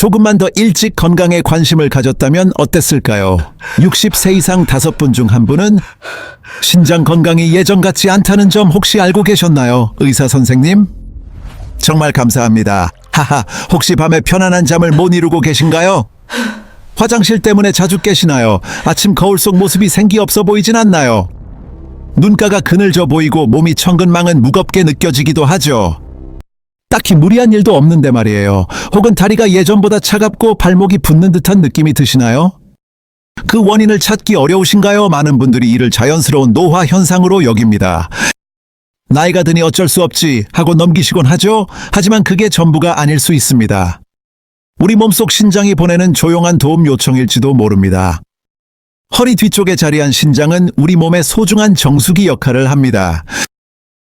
조금만 더 일찍 건강에 관심을 가졌다면 어땠을까요? 60세 이상 5분 중 1분은 신장 건강이 예전 같지 않다는 점 혹시 알고 계셨나요? 의사 선생님? 정말 감사합니다. 하하, 혹시 밤에 편안한 잠을 못 이루고 계신가요? 화장실 때문에 자주 깨시나요? 아침 거울 속 모습이 생기 없어 보이진 않나요? 눈가가 그늘져 보이고 몸이 천근만은 무겁게 느껴지기도 하죠. 딱히 무리한 일도 없는데 말이에요. 혹은 다리가 예전보다 차갑고 발목이 붓는 듯한 느낌이 드시나요? 그 원인을 찾기 어려우신가요? 많은 분들이 이를 자연스러운 노화 현상으로 여깁니다. 나이가 드니 어쩔 수 없지 하고 넘기시곤 하죠. 하지만 그게 전부가 아닐 수 있습니다. 우리 몸속 신장이 보내는 조용한 도움 요청일지도 모릅니다. 허리 뒤쪽에 자리한 신장은 우리 몸의 소중한 정수기 역할을 합니다.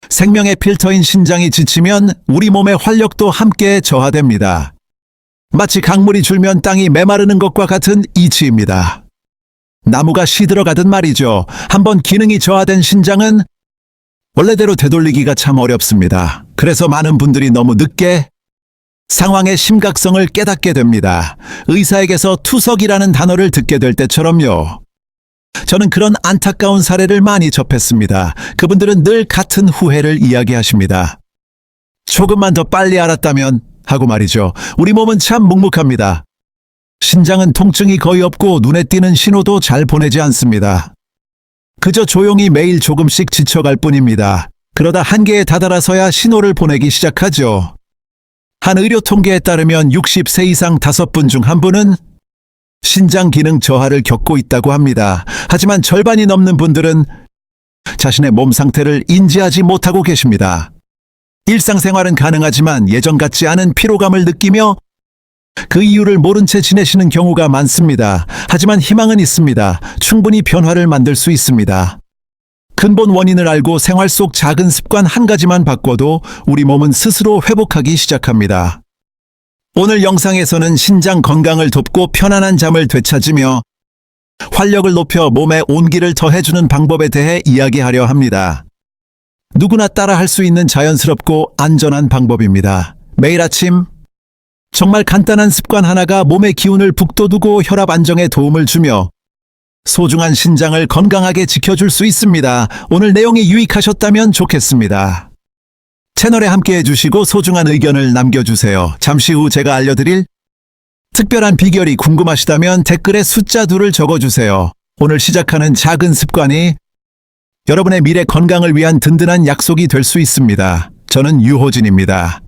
생명의 필터인 신장이 지치면 우리 몸의 활력도 함께 저하됩니다. 마치 강물이 줄면 땅이 메마르는 것과 같은 이치입니다. 나무가 시들어가듯 말이죠. 한번 기능이 저하된 신장은 원래대로 되돌리기가 참 어렵습니다. 그래서 많은 분들이 너무 늦게 상황의 심각성을 깨닫게 됩니다. 의사에게서 투석이라는 단어를 듣게 될 때처럼요. 저는 그런 안타까운 사례를 많이 접했습니다. 그분들은 늘 같은 후회를 이야기하십니다. 조금만 더 빨리 알았다면 하고 말이죠. 우리 몸은 참 묵묵합니다. 신장은 통증이 거의 없고 눈에 띄는 신호도 잘 보내지 않습니다. 그저 조용히 매일 조금씩 지쳐갈 뿐입니다. 그러다 한계에 다다라서야 신호를 보내기 시작하죠. 한 의료 통계에 따르면 60세 이상 5분 중 1분은 신장 기능 저하를 겪고 있다고 합니다. 하지만 절반이 넘는 분들은 자신의 몸 상태를 인지하지 못하고 계십니다. 일상생활은 가능하지만 예전 같지 않은 피로감을 느끼며 그 이유를 모른 채 지내시는 경우가 많습니다. 하지만 희망은 있습니다. 충분히 변화를 만들 수 있습니다. 근본 원인을 알고 생활 속 작은 습관 한 가지만 바꿔도 우리 몸은 스스로 회복하기 시작합니다. 오늘 영상에서는 신장 건강을 돕고 편안한 잠을 되찾으며 활력을 높여 몸에 온기를 더해주는 방법에 대해 이야기하려 합니다. 누구나 따라할 수 있는 자연스럽고 안전한 방법입니다. 매일 아침 정말 간단한 습관 하나가 몸의 기운을 북돋우고 혈압 안정에 도움을 주며 소중한 신장을 건강하게 지켜줄 수 있습니다. 오늘 내용이 유익하셨다면 좋겠습니다. 채널에 함께 해주시고 소중한 의견을 남겨주세요. 잠시 후 제가 알려드릴 특별한 비결이 궁금하시다면 댓글에 숫자 2를 적어주세요. 오늘 시작하는 작은 습관이 여러분의 미래 건강을 위한 든든한 약속이 될 수 있습니다. 저는 유호진입니다.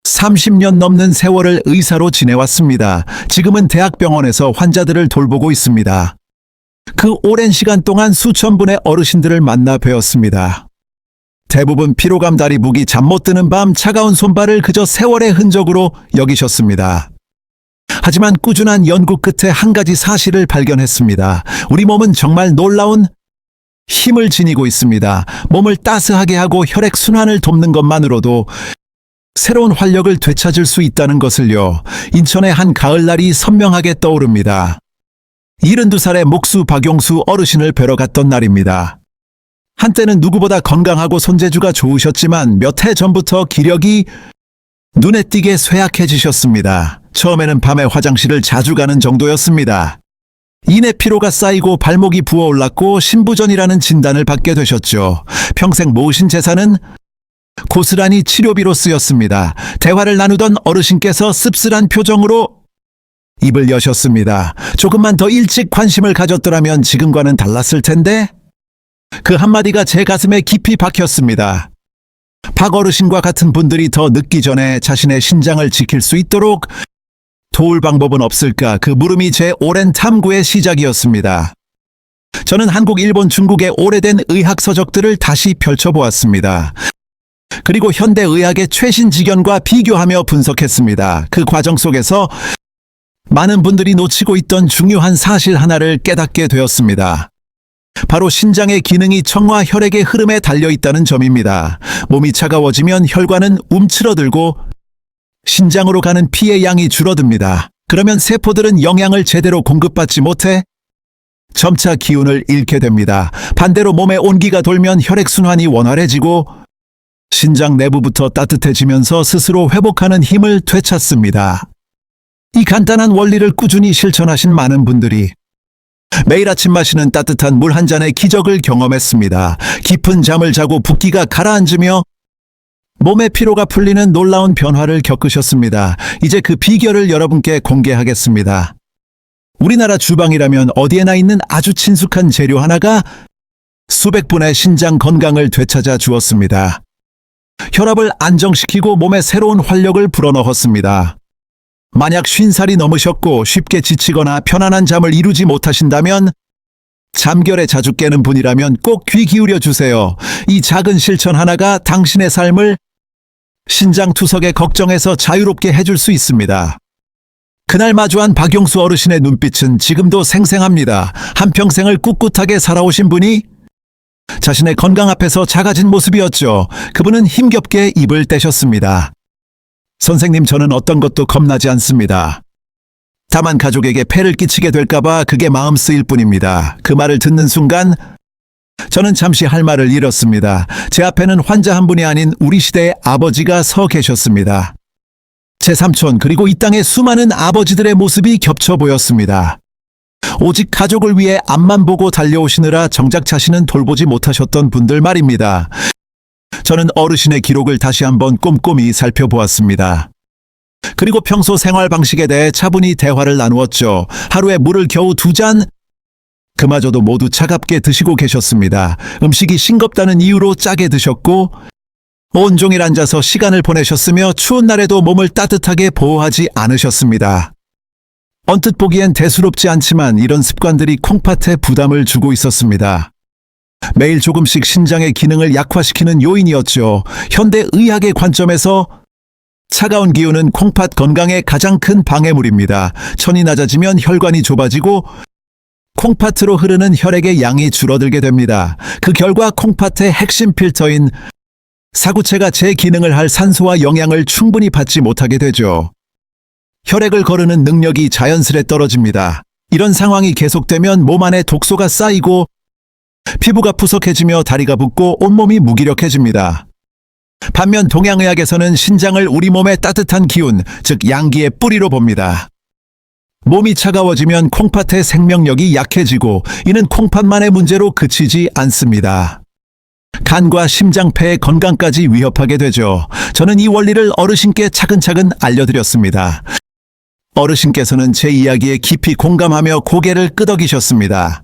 30년 넘는 세월을 의사로 지내왔습니다. 지금은 대학병원에서 환자들을 돌보고 있습니다. 그 오랜 시간 동안 수천 분의 어르신들을 만나 뵈었습니다. 대부분 피로감 다리 묵이 잠 못 드는 밤 차가운 손발을 그저 세월의 흔적으로 여기셨습니다. 하지만 꾸준한 연구 끝에 한 가지 사실을 발견했습니다. 우리 몸은 정말 놀라운 힘을 지니고 있습니다. 몸을 따스하게 하고 혈액순환을 돕는 것만으로도 새로운 활력을 되찾을 수 있다는 것을요. 인천의 한 가을날이 선명하게 떠오릅니다. 72살의 목수 박용수 어르신을 뵈러 갔던 날입니다. 한때는 누구보다 건강하고 손재주가 좋으셨지만 몇 해 전부터 기력이 눈에 띄게 쇠약해지셨습니다. 처음에는 밤에 화장실을 자주 가는 정도였습니다. 이내 피로가 쌓이고 발목이 부어올랐고 신부전이라는 진단을 받게 되셨죠. 평생 모으신 재산은 고스란히 치료비로 쓰였습니다. 대화를 나누던 어르신께서 씁쓸한 표정으로 입을 여셨습니다. 조금만 더 일찍 관심을 가졌더라면 지금과는 달랐을 텐데? 그 한마디가 제 가슴에 깊이 박혔습니다. 박 어르신과 같은 분들이 더 늦기 전에 자신의 신장을 지킬 수 있도록 도울 방법은 없을까? 그 물음이 제 오랜 탐구의 시작이었습니다. 저는 한국, 일본, 중국의 오래된 의학 서적들을 다시 펼쳐보았습니다. 그리고 현대 의학의 최신 지견과 비교하며 분석했습니다. 그 과정 속에서 많은 분들이 놓치고 있던 중요한 사실 하나를 깨닫게 되었습니다. 바로 신장의 기능이 청과 혈액의 흐름에 달려있다는 점입니다. 몸이 차가워지면 혈관은 움츠러들고 신장으로 가는 피의 양이 줄어듭니다. 그러면 세포들은 영양을 제대로 공급받지 못해 점차 기운을 잃게 됩니다. 반대로 몸에 온기가 돌면 혈액순환이 원활해지고 신장 내부부터 따뜻해지면서 스스로 회복하는 힘을 되찾습니다. 이 간단한 원리를 꾸준히 실천하신 많은 분들이 매일 아침 마시는 따뜻한 물 한 잔의 기적을 경험했습니다. 깊은 잠을 자고 붓기가 가라앉으며 몸의 피로가 풀리는 놀라운 변화를 겪으셨습니다. 이제 그 비결을 여러분께 공개하겠습니다. 우리나라 주방이라면 어디에나 있는 아주 친숙한 재료 하나가 수백 분의 신장 건강을 되찾아 주었습니다. 혈압을 안정시키고 몸에 새로운 활력을 불어넣었습니다. 만약 50살이 넘으셨고 쉽게 지치거나 편안한 잠을 이루지 못하신다면, 잠결에 자주 깨는 분이라면 꼭 귀 기울여 주세요. 이 작은 실천 하나가 당신의 삶을 신장 투석의 걱정에서 자유롭게 해줄 수 있습니다. 그날 마주한 박용수 어르신의 눈빛은 지금도 생생합니다. 한평생을 꿋꿋하게 살아오신 분이 자신의 건강 앞에서 작아진 모습이었죠. 그분은 힘겹게 입을 떼셨습니다. 선생님, 저는 어떤 것도 겁나지 않습니다. 다만 가족에게 폐를 끼치게 될까봐 그게 마음 쓰일 뿐입니다. 그 말을 듣는 순간 저는 잠시 할 말을 잃었습니다. 제 앞에는 환자 한 분이 아닌 우리 시대의 아버지가 서 계셨습니다. 제 삼촌, 그리고 이 땅의 수많은 아버지들의 모습이 겹쳐 보였습니다. 오직 가족을 위해 앞만 보고 달려오시느라 정작 자신은 돌보지 못하셨던 분들 말입니다. 저는 어르신의 기록을 다시 한번 꼼꼼히 살펴보았습니다. 그리고 평소 생활 방식에 대해 차분히 대화를 나누었죠. 하루에 물을 겨우 2잔, 그마저도 모두 차갑게 드시고 계셨습니다. 음식이 싱겁다는 이유로 짜게 드셨고, 온종일 앉아서 시간을 보내셨으며 추운 날에도 몸을 따뜻하게 보호하지 않으셨습니다. 언뜻 보기엔 대수롭지 않지만 이런 습관들이 콩팥에 부담을 주고 있었습니다. 매일 조금씩 신장의 기능을 약화시키는 요인이었죠. 현대 의학의 관점에서 차가운 기운은 콩팥 건강의 가장 큰 방해물입니다. 천이 낮아지면 혈관이 좁아지고 콩팥으로 흐르는 혈액의 양이 줄어들게 됩니다. 그 결과 콩팥의 핵심 필터인 사구체가 제 기능을 할 산소와 영양을 충분히 받지 못하게 되죠. 혈액을 거르는 능력이 자연스레 떨어집니다. 이런 상황이 계속되면 몸 안에 독소가 쌓이고 피부가 푸석해지며 다리가 붓고 온몸이 무기력해집니다. 반면 동양의학에서는 신장을 우리 몸의 따뜻한 기운, 즉 양기의 뿌리로 봅니다. 몸이 차가워지면 콩팥의 생명력이 약해지고 이는 콩팥만의 문제로 그치지 않습니다. 간과 심장, 폐의 건강까지 위협하게 되죠. 저는 이 원리를 어르신께 차근차근 알려드렸습니다. 어르신께서는 제 이야기에 깊이 공감하며 고개를 끄덕이셨습니다.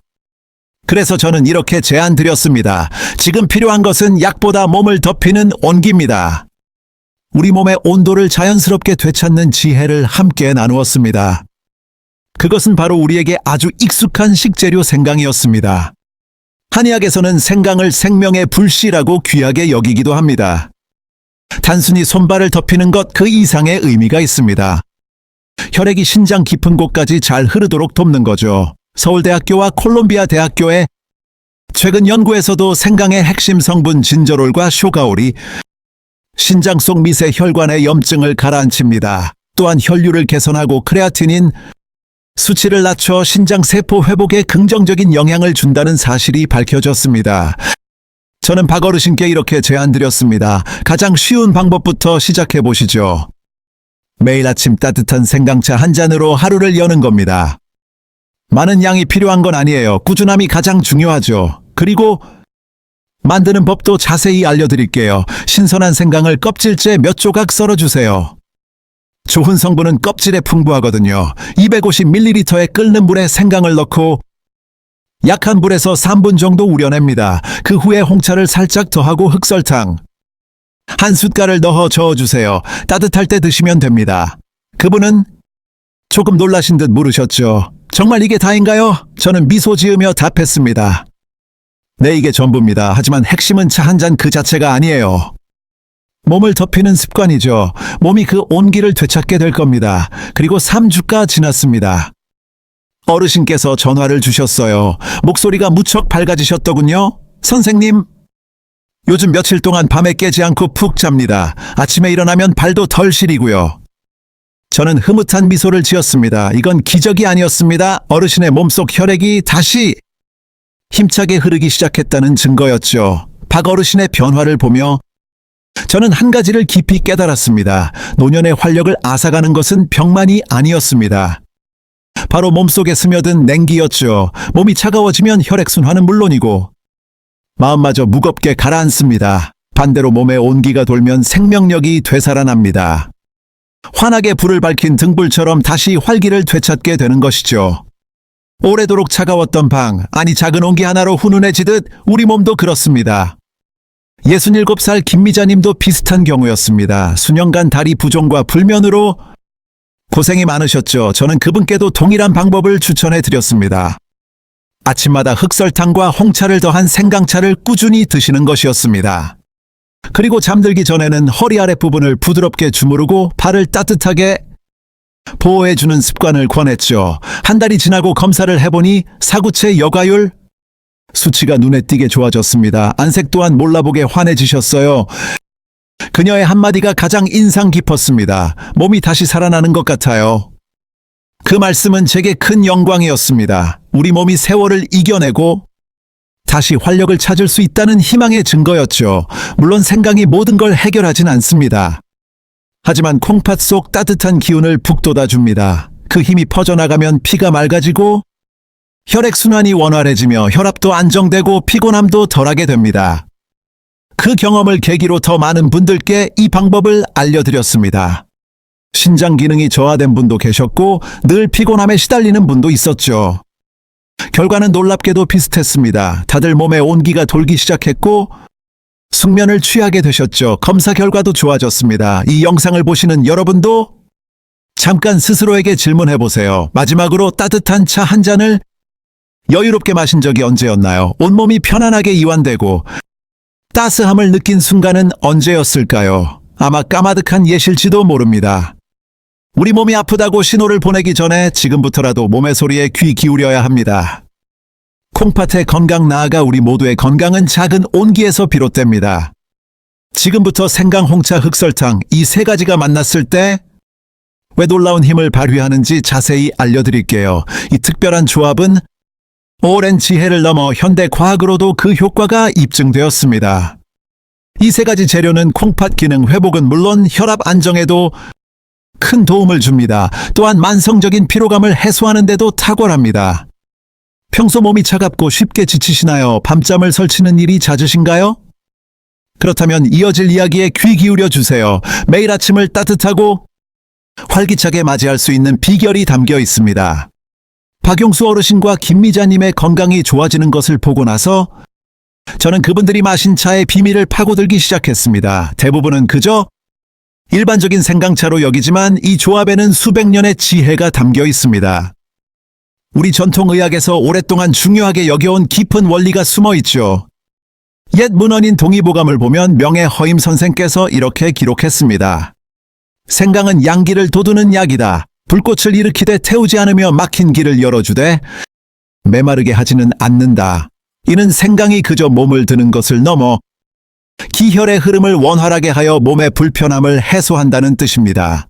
그래서 저는 이렇게 제안드렸습니다. 지금 필요한 것은 약보다 몸을 덮이는 온기입니다. 우리 몸의 온도를 자연스럽게 되찾는 지혜를 함께 나누었습니다. 그것은 바로 우리에게 아주 익숙한 식재료 생강이었습니다. 한의학에서는 생강을 생명의 불씨라고 귀하게 여기기도 합니다. 단순히 손발을 덮이는 것 그 이상의 의미가 있습니다. 혈액이 신장 깊은 곳까지 잘 흐르도록 돕는 거죠. 서울대학교와 콜롬비아 대학교의 최근 연구에서도 생강의 핵심 성분 진저롤과 쇼가올이 신장 속 미세 혈관의 염증을 가라앉힙니다. 또한 혈류를 개선하고 크레아틴인 수치를 낮춰 신장 세포 회복에 긍정적인 영향을 준다는 사실이 밝혀졌습니다. 저는 박 어르신께 이렇게 제안드렸습니다. 가장 쉬운 방법부터 시작해 보시죠. 매일 아침 따뜻한 생강차 한 잔으로 하루를 여는 겁니다. 많은 양이 필요한 건 아니에요. 꾸준함이 가장 중요하죠. 그리고 만드는 법도 자세히 알려드릴게요. 신선한 생강을 껍질째 몇 조각 썰어주세요. 좋은 성분은 껍질에 풍부하거든요. 250ml의 끓는 물에 생강을 넣고 약한 불에서 3분 정도 우려냅니다. 그 후에 홍차를 살짝 더하고 흑설탕 한 숟갈을 넣어 저어주세요. 따뜻할 때 드시면 됩니다. 그분은 조금 놀라신 듯 물으셨죠. 정말 이게 다인가요? 저는 미소 지으며 답했습니다. 네, 이게 전부입니다. 하지만 핵심은 차 한 잔 그 자체가 아니에요. 몸을 덮이는 습관이죠. 몸이 그 온기를 되찾게 될 겁니다. 그리고 3주가 지났습니다. 어르신께서 전화를 주셨어요. 목소리가 무척 밝아지셨더군요. 선생님, 요즘 며칠 동안 밤에 깨지 않고 푹 잡니다. 아침에 일어나면 발도 덜 시리고요. 저는 흐뭇한 미소를 지었습니다. 이건 기적이 아니었습니다. 어르신의 몸속 혈액이 다시 힘차게 흐르기 시작했다는 증거였죠. 박 어르신의 변화를 보며 저는 한 가지를 깊이 깨달았습니다. 노년의 활력을 앗아가는 것은 병만이 아니었습니다. 바로 몸속에 스며든 냉기였죠. 몸이 차가워지면 혈액순환은 물론이고 마음마저 무겁게 가라앉습니다. 반대로 몸에 온기가 돌면 생명력이 되살아납니다. 환하게 불을 밝힌 등불처럼 다시 활기를 되찾게 되는 것이죠. 오래도록 차가웠던 방, 아니 작은 온기 하나로 훈훈해지듯 우리 몸도 그렇습니다. 67살 김미자님도 비슷한 경우였습니다. 수년간 다리 부종과 불면으로 고생이 많으셨죠. 저는 그분께도 동일한 방법을 추천해 드렸습니다. 아침마다 흑설탕과 홍차를 더한 생강차를 꾸준히 드시는 것이었습니다. 그리고 잠들기 전에는 허리 아랫부분을 부드럽게 주무르고 발을 따뜻하게 보호해주는 습관을 권했죠. 한 달이 지나고 검사를 해보니 사구체 여과율 수치가 눈에 띄게 좋아졌습니다. 안색 또한 몰라보게 환해지셨어요. 그녀의 한마디가 가장 인상 깊었습니다. 몸이 다시 살아나는 것 같아요. 그 말씀은 제게 큰 영광이었습니다. 우리 몸이 세월을 이겨내고 다시 활력을 찾을 수 있다는 희망의 증거였죠. 물론 생강이 모든 걸 해결하진 않습니다. 하지만 콩팥 속 따뜻한 기운을 북돋아줍니다. 그 힘이 퍼져나가면 피가 맑아지고 혈액순환이 원활해지며 혈압도 안정되고 피곤함도 덜하게 됩니다. 그 경험을 계기로 더 많은 분들께 이 방법을 알려드렸습니다. 신장 기능이 저하된 분도 계셨고 늘 피곤함에 시달리는 분도 있었죠. 결과는 놀랍게도 비슷했습니다. 다들 몸에 온기가 돌기 시작했고 숙면을 취하게 되셨죠. 검사 결과도 좋아졌습니다. 이 영상을 보시는 여러분도 잠깐 스스로에게 질문해보세요. 마지막으로 따뜻한 차 한 잔을 여유롭게 마신 적이 언제였나요? 온몸이 편안하게 이완되고 따스함을 느낀 순간은 언제였을까요? 아마 까마득한 예실지도 모릅니다. 우리 몸이 아프다고 신호를 보내기 전에 지금부터라도 몸의 소리에 귀 기울여야 합니다. 콩팥의 건강 나아가 우리 모두의 건강은 작은 온기에서 비롯됩니다. 지금부터 생강, 홍차, 흑설탕 이 세 가지가 만났을 때 왜 놀라운 힘을 발휘하는지 자세히 알려드릴게요. 이 특별한 조합은 오랜 지혜를 넘어 현대 과학으로도 그 효과가 입증되었습니다. 이 세 가지 재료는 콩팥 기능 회복은 물론 혈압 안정에도 큰 도움을 줍니다. 또한 만성적인 피로감을 해소하는 데도 탁월합니다. 평소 몸이 차갑고 쉽게 지치시나요? 밤잠을 설치는 일이 잦으신가요? 그렇다면 이어질 이야기에 귀 기울여 주세요. 매일 아침을 따뜻하고 활기차게 맞이할 수 있는 비결이 담겨 있습니다. 박용수 어르신과 김미자님의 건강이 좋아지는 것을 보고 나서 저는 그분들이 마신 차의 비밀을 파고들기 시작했습니다. 대부분은 그저 일반적인 생강차로 여기지만 이 조합에는 수백 년의 지혜가 담겨 있습니다. 우리 전통의학에서 오랫동안 중요하게 여겨온 깊은 원리가 숨어 있죠. 옛 문헌인 동의보감을 보면 명예허임 선생께서 이렇게 기록했습니다. 생강은 양기를 돋우는 약이다. 불꽃을 일으키되 태우지 않으며 막힌 길을 열어주되 메마르게 하지는 않는다. 이는 생강이 그저 몸을 드는 것을 넘어 기혈의 흐름을 원활하게 하여 몸의 불편함을 해소한다는 뜻입니다.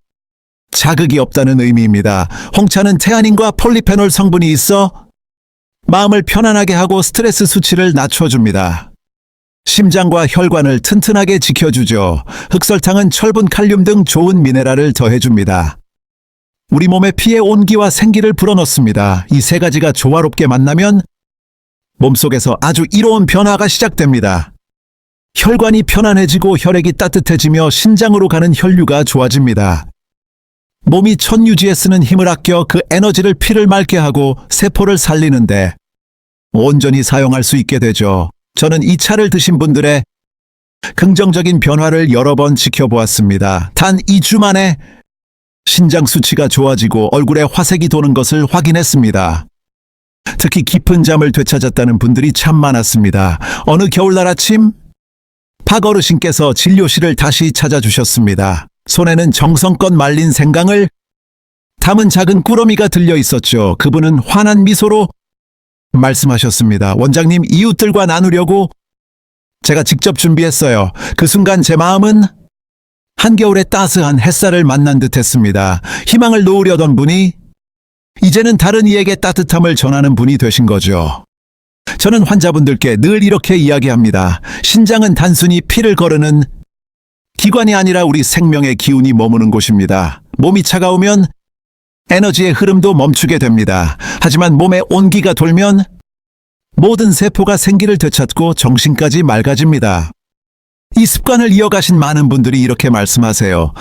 자극이 없다는 의미입니다. 홍차는 태아닌과 폴리페놀 성분이 있어 마음을 편안하게 하고 스트레스 수치를 낮춰줍니다. 심장과 혈관을 튼튼하게 지켜주죠. 흑설탕은 철분, 칼륨 등 좋은 미네랄을 더해줍니다. 우리 몸에 피의 온기와 생기를 불어넣습니다. 이 세 가지가 조화롭게 만나면 몸속에서 아주 이로운 변화가 시작됩니다. 혈관이 편안해지고 혈액이 따뜻해지며 신장으로 가는 혈류가 좋아집니다. 몸이 천유지에 쓰는 힘을 아껴 그 에너지를 피를 맑게 하고 세포를 살리는데 온전히 사용할 수 있게 되죠. 저는 이 차를 드신 분들의 긍정적인 변화를 여러 번 지켜보았습니다. 단 2주 만에 신장 수치가 좋아지고 얼굴에 화색이 도는 것을 확인했습니다. 특히 깊은 잠을 되찾았다는 분들이 참 많았습니다. 어느 겨울날 아침 박 어르신께서 진료실을 다시 찾아주셨습니다. 손에는 정성껏 말린 생강을 담은 작은 꾸러미가 들려 있었죠. 그분은 환한 미소로 말씀하셨습니다. 원장님, 이웃들과 나누려고 제가 직접 준비했어요. 그 순간 제 마음은 한겨울의 따스한 햇살을 만난 듯 했습니다. 희망을 놓으려던 분이 이제는 다른 이에게 따뜻함을 전하는 분이 되신 거죠. 저는 환자분들께 늘 이렇게 이야기합니다. 신장은 단순히 피를 거르는 기관이 아니라 우리 생명의 기운이 머무는 곳입니다. 몸이 차가우면 에너지의 흐름도 멈추게 됩니다. 하지만 몸에 온기가 돌면 모든 세포가 생기를 되찾고 정신까지 맑아집니다. 이 습관을 이어가신 많은 분들이 이렇게 말씀하세요.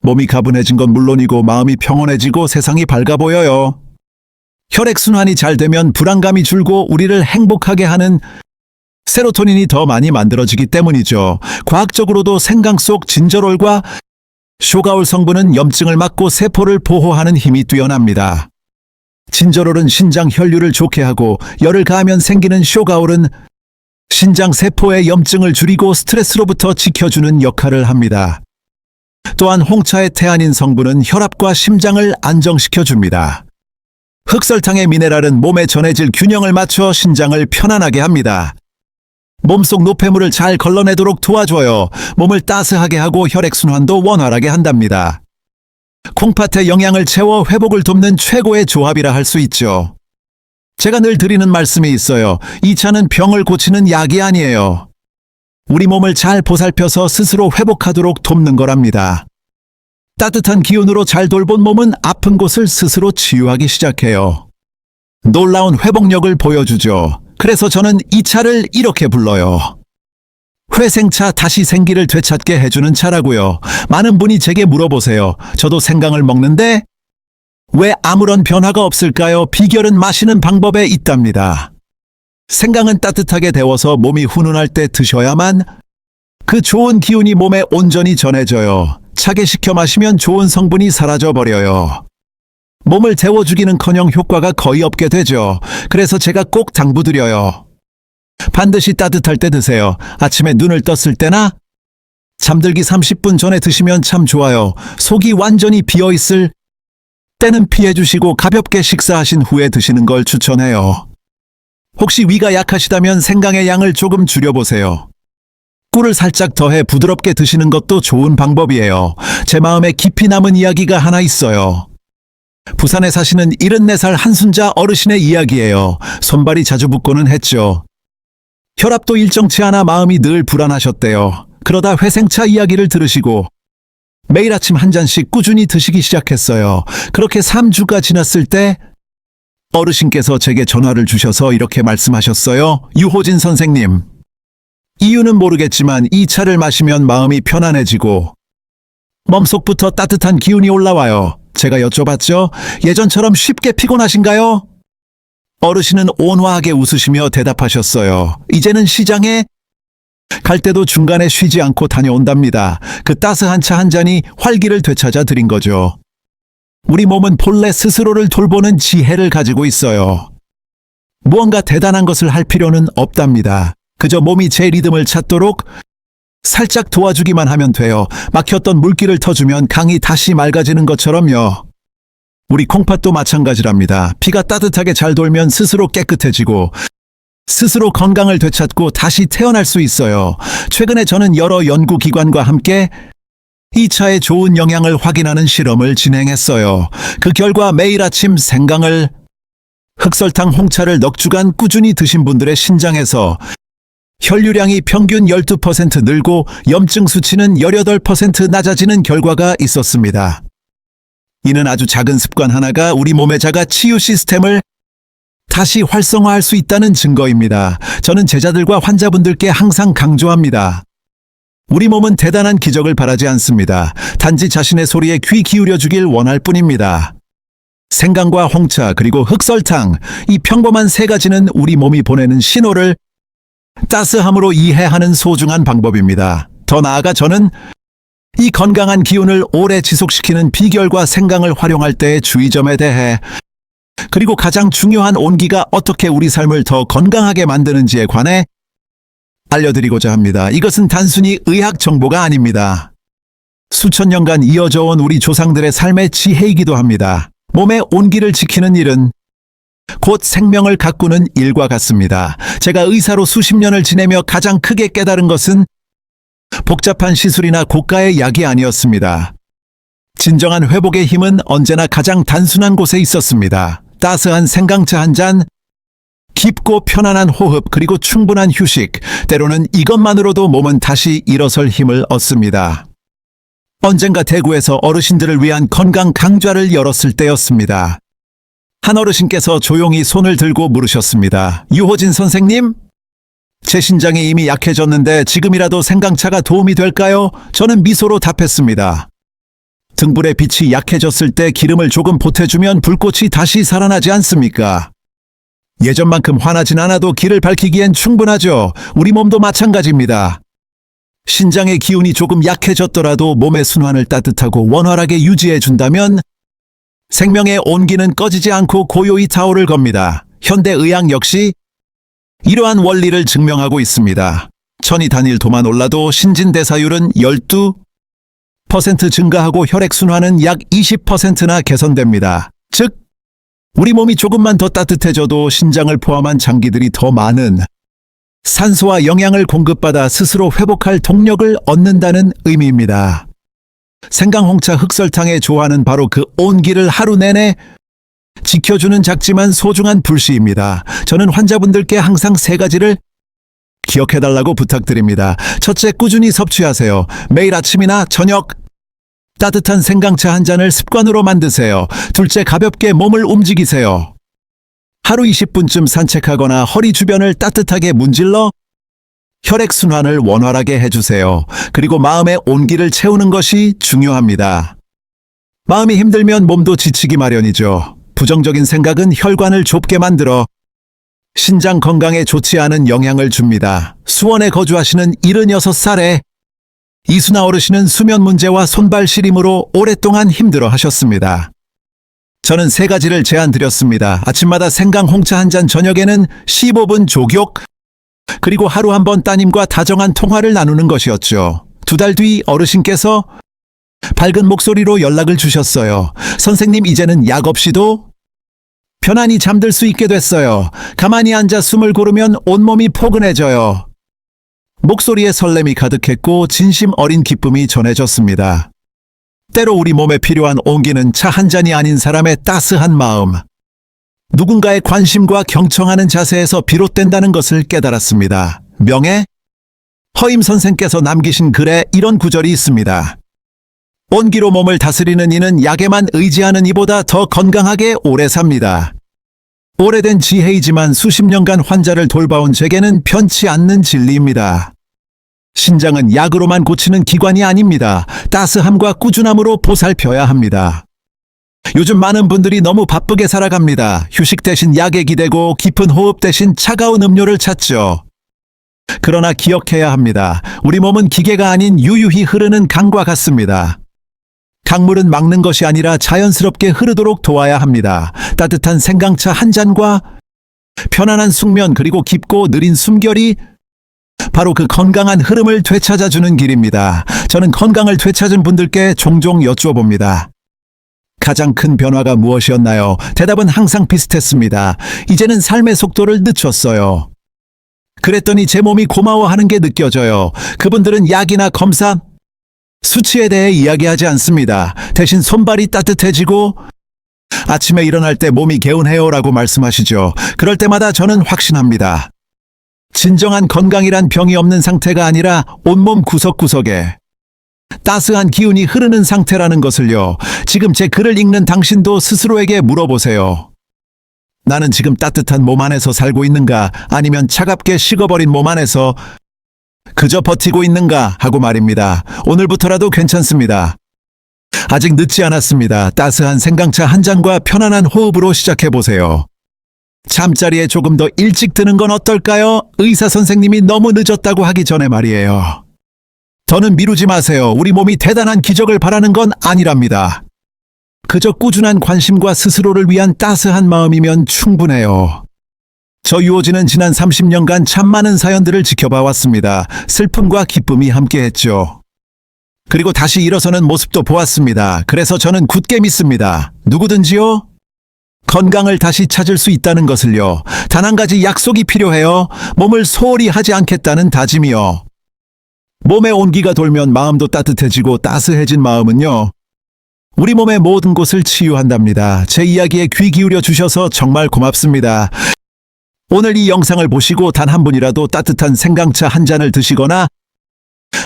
몸이 가분해진 건 물론이고 마음이 평온해지고 세상이 밝아 보여요. 혈액순환이 잘 되면 불안감이 줄고 우리를 행복하게 하는 세로토닌이 더 많이 만들어지기 때문이죠. 과학적으로도 생강 속 진저롤과 쇼가올 성분은 염증을 막고 세포를 보호하는 힘이 뛰어납니다. 진저롤은 신장 혈류를 좋게 하고 열을 가하면 생기는 쇼가올은 신장 세포의 염증을 줄이고 스트레스로부터 지켜주는 역할을 합니다. 또한 홍차의 태아닌 성분은 혈압과 심장을 안정시켜줍니다. 흑설탕의 미네랄은 몸의 전해질 균형을 맞춰 신장을 편안하게 합니다. 몸속 노폐물을 잘 걸러내도록 도와줘요. 몸을 따스하게 하고 혈액순환도 원활하게 한답니다. 콩팥의 영양을 채워 회복을 돕는 최고의 조합이라 할 수 있죠. 제가 늘 드리는 말씀이 있어요. 이 차는 병을 고치는 약이 아니에요. 우리 몸을 잘 보살펴서 스스로 회복하도록 돕는 거랍니다. 따뜻한 기운으로 잘 돌본 몸은 아픈 곳을 스스로 치유하기 시작해요. 놀라운 회복력을 보여주죠. 그래서 저는 이 차를 이렇게 불러요. 회생차, 다시 생기를 되찾게 해주는 차라고요. 많은 분이 제게 물어보세요. 저도 생강을 먹는데 왜 아무런 변화가 없을까요? 비결은 마시는 방법에 있답니다. 생강은 따뜻하게 데워서 몸이 훈훈할 때 드셔야만 그 좋은 기운이 몸에 온전히 전해져요. 차게 식혀 마시면 좋은 성분이 사라져버려요. 몸을 데워주기는커녕 효과가 거의 없게 되죠. 그래서 제가 꼭 당부드려요. 반드시 따뜻할 때 드세요. 아침에 눈을 떴을 때나 잠들기 30분 전에 드시면 참 좋아요. 속이 완전히 비어있을 때는 피해주시고 가볍게 식사하신 후에 드시는 걸 추천해요. 혹시 위가 약하시다면 생강의 양을 조금 줄여보세요. 꿀을 살짝 더해 부드럽게 드시는 것도 좋은 방법이에요. 제 마음에 깊이 남은 이야기가 하나 있어요. 부산에 사시는 74살 한순자 어르신의 이야기예요. 손발이 자주 붓고는 했죠. 혈압도 일정치 않아 마음이 늘 불안하셨대요. 그러다 회생차 이야기를 들으시고 매일 아침 한 잔씩 꾸준히 드시기 시작했어요. 그렇게 3주가 지났을 때 어르신께서 제게 전화를 주셔서 이렇게 말씀하셨어요. 유호진 선생님, 이유는 모르겠지만 이 차를 마시면 마음이 편안해지고 몸속부터 따뜻한 기운이 올라와요. 제가 여쭤봤죠. 예전처럼 쉽게 피곤하신가요? 어르신은 온화하게 웃으시며 대답하셨어요. 이제는 시장에 갈 때도 중간에 쉬지 않고 다녀온답니다. 그 따스한 차 한 잔이 활기를 되찾아 드린 거죠. 우리 몸은 본래 스스로를 돌보는 지혜를 가지고 있어요. 무언가 대단한 것을 할 필요는 없답니다. 그저 몸이 제 리듬을 찾도록 살짝 도와주기만 하면 돼요. 막혔던 물기를 터주면 강이 다시 맑아지는 것처럼요. 우리 콩팥도 마찬가지랍니다. 피가 따뜻하게 잘 돌면 스스로 깨끗해지고 스스로 건강을 되찾고 다시 태어날 수 있어요. 최근에 저는 여러 연구기관과 함께 이 차의 좋은 영향을 확인하는 실험을 진행했어요. 그 결과 매일 아침 생강을, 흑설탕, 홍차를 넉 주간 꾸준히 드신 분들의 신장에서 혈류량이 평균 12% 늘고 염증 수치는 18% 낮아지는 결과가 있었습니다. 이는 아주 작은 습관 하나가 우리 몸의 자가 치유 시스템을 다시 활성화할 수 있다는 증거입니다. 저는 제자들과 환자분들께 항상 강조합니다. 우리 몸은 대단한 기적을 바라지 않습니다. 단지 자신의 소리에 귀 기울여 주길 원할 뿐입니다. 생강과 홍차 그리고 흑설탕, 이 평범한 세 가지는 우리 몸이 보내는 신호를 따스함으로 이해하는 소중한 방법입니다. 더 나아가 저는 이 건강한 기운을 오래 지속시키는 비결과 생강을 활용할 때의 주의점에 대해, 그리고 가장 중요한 온기가 어떻게 우리 삶을 더 건강하게 만드는지에 관해 알려드리고자 합니다. 이것은 단순히 의학 정보가 아닙니다. 수천 년간 이어져 온 우리 조상들의 삶의 지혜이기도 합니다. 몸의 온기를 지키는 일은 곧 생명을 가꾸는 일과 같습니다. 제가 의사로 수십 년을 지내며 가장 크게 깨달은 것은 복잡한 시술이나 고가의 약이 아니었습니다. 진정한 회복의 힘은 언제나 가장 단순한 곳에 있었습니다. 따스한 생강차 한 잔, 깊고 편안한 호흡 그리고 충분한 휴식, 때로는 이것만으로도 몸은 다시 일어설 힘을 얻습니다. 언젠가 대구에서 어르신들을 위한 건강 강좌를 열었을 때였습니다. 한 어르신께서 조용히 손을 들고 물으셨습니다. 유호진 선생님? 제 신장이 이미 약해졌는데 지금이라도 생강차가 도움이 될까요? 저는 미소로 답했습니다. 등불의 빛이 약해졌을 때 기름을 조금 보태주면 불꽃이 다시 살아나지 않습니까? 예전만큼 화나진 않아도 길을 밝히기엔 충분하죠. 우리 몸도 마찬가지입니다. 신장의 기운이 조금 약해졌더라도 몸의 순환을 따뜻하고 원활하게 유지해준다면 생명의 온기는 꺼지지 않고 고요히 타오를 겁니다. 현대의학 역시 이러한 원리를 증명하고 있습니다. 천이 단일도만 올라도 신진대사율은 12% 증가하고 혈액순환은 약 20%나 개선됩니다. 즉, 우리 몸이 조금만 더 따뜻해져도 신장을 포함한 장기들이 더 많은 산소와 영양을 공급받아 스스로 회복할 동력을 얻는다는 의미입니다. 생강홍차 흑설탕의 조화는 바로 그 온기를 하루 내내 지켜주는 작지만 소중한 불씨입니다. 저는 환자분들께 항상 3가지를 기억해달라고 부탁드립니다. 첫째, 꾸준히 섭취하세요. 매일 아침이나 저녁 따뜻한 생강차 한 잔을 습관으로 만드세요. 둘째, 가볍게 몸을 움직이세요. 하루 20분쯤 산책하거나 허리 주변을 따뜻하게 문질러 혈액순환을 원활하게 해주세요. 그리고 마음의 온기를 채우는 것이 중요합니다. 마음이 힘들면 몸도 지치기 마련이죠. 부정적인 생각은 혈관을 좁게 만들어 신장 건강에 좋지 않은 영향을 줍니다. 수원에 거주하시는 76살의 이순아 어르신은 수면 문제와 손발 시림으로 오랫동안 힘들어 하셨습니다. 저는 3가지를 제안드렸습니다. 아침마다 생강 홍차 한 잔, 저녁에는 15분 족욕, 그리고 하루 한 번 따님과 다정한 통화를 나누는 것이었죠. 2달 뒤 어르신께서 밝은 목소리로 연락을 주셨어요. 선생님, 이제는 약 없이도 편안히 잠들 수 있게 됐어요. 가만히 앉아 숨을 고르면 온몸이 포근해져요. 목소리에 설렘이 가득했고 진심 어린 기쁨이 전해졌습니다. 때로 우리 몸에 필요한 온기는 차 한 잔이 아닌 사람의 따스한 마음, 누군가의 관심과 경청하는 자세에서 비롯된다는 것을 깨달았습니다. 명예 허임 선생께서 남기신 글에 이런 구절이 있습니다. 온기로 몸을 다스리는 이는 약에만 의지하는 이보다 더 건강하게 오래 삽니다. 오래된 지혜이지만 수십 년간 환자를 돌봐온 제게는 편치 않는 진리입니다. 신장은 약으로만 고치는 기관이 아닙니다. 따스함과 꾸준함으로 보살펴야 합니다. 요즘 많은 분들이 너무 바쁘게 살아갑니다. 휴식 대신 약에 기대고 깊은 호흡 대신 차가운 음료를 찾죠. 그러나 기억해야 합니다. 우리 몸은 기계가 아닌 유유히 흐르는 강과 같습니다. 강물은 막는 것이 아니라 자연스럽게 흐르도록 도와야 합니다. 따뜻한 생강차 한 잔과 편안한 숙면 그리고 깊고 느린 숨결이 바로 그 건강한 흐름을 되찾아주는 길입니다. 저는 건강을 되찾은 분들께 종종 여쭈어봅니다. 가장 큰 변화가 무엇이었나요? 대답은 항상 비슷했습니다. 이제는 삶의 속도를 늦췄어요. 그랬더니 제 몸이 고마워하는 게 느껴져요. 그분들은 약이나 검사, 수치에 대해 이야기하지 않습니다. 대신 손발이 따뜻해지고 아침에 일어날 때 몸이 개운해요라고 말씀하시죠. 그럴 때마다 저는 확신합니다. 진정한 건강이란 병이 없는 상태가 아니라 온몸 구석구석에 따스한 기운이 흐르는 상태라는 것을요. 지금 제 글을 읽는 당신도 스스로에게 물어보세요. 나는 지금 따뜻한 몸 안에서 살고 있는가? 아니면 차갑게 식어버린 몸 안에서 그저 버티고 있는가? 하고 말입니다. 오늘부터라도 괜찮습니다. 아직 늦지 않았습니다. 따스한 생강차 한 잔과 편안한 호흡으로 시작해보세요. 잠자리에 조금 더 일찍 드는 건 어떨까요? 의사 선생님이 너무 늦었다고 하기 전에 말이에요. 더는 미루지 마세요. 우리 몸이 대단한 기적을 바라는 건 아니랍니다. 그저 꾸준한 관심과 스스로를 위한 따스한 마음이면 충분해요. 저 유호진은 지난 30년간 참 많은 사연들을 지켜봐 왔습니다. 슬픔과 기쁨이 함께했죠. 그리고 다시 일어서는 모습도 보았습니다. 그래서 저는 굳게 믿습니다. 누구든지요? 건강을 다시 찾을 수 있다는 것을요. 단 한 가지 약속이 필요해요. 몸을 소홀히 하지 않겠다는 다짐이요. 몸의 온기가 돌면 마음도 따뜻해지고 따스해진 마음은요. 우리 몸의 모든 곳을 치유한답니다. 제 이야기에 귀 기울여 주셔서 정말 고맙습니다. 오늘 이 영상을 보시고 단 한 분이라도 따뜻한 생강차 한 잔을 드시거나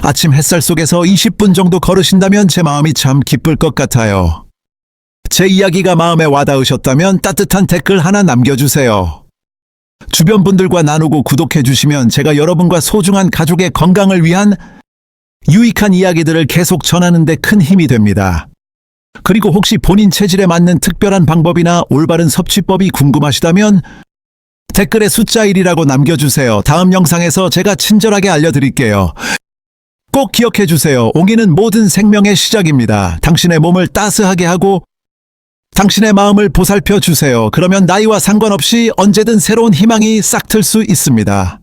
아침 햇살 속에서 20분 정도 걸으신다면 제 마음이 참 기쁠 것 같아요. 제 이야기가 마음에 와닿으셨다면 따뜻한 댓글 하나 남겨주세요. 주변 분들과 나누고 구독해 주시면 제가 여러분과 소중한 가족의 건강을 위한 유익한 이야기들을 계속 전하는 데 큰 힘이 됩니다. 그리고 혹시 본인 체질에 맞는 특별한 방법이나 올바른 섭취법이 궁금하시다면 댓글에 숫자 1이라고 남겨주세요. 다음 영상에서 제가 친절하게 알려드릴게요. 꼭 기억해 주세요. 옹이는 모든 생명의 시작입니다. 당신의 몸을 따스하게 하고 당신의 마음을 보살펴 주세요. 그러면 나이와 상관없이 언제든 새로운 희망이 싹틀 수 있습니다.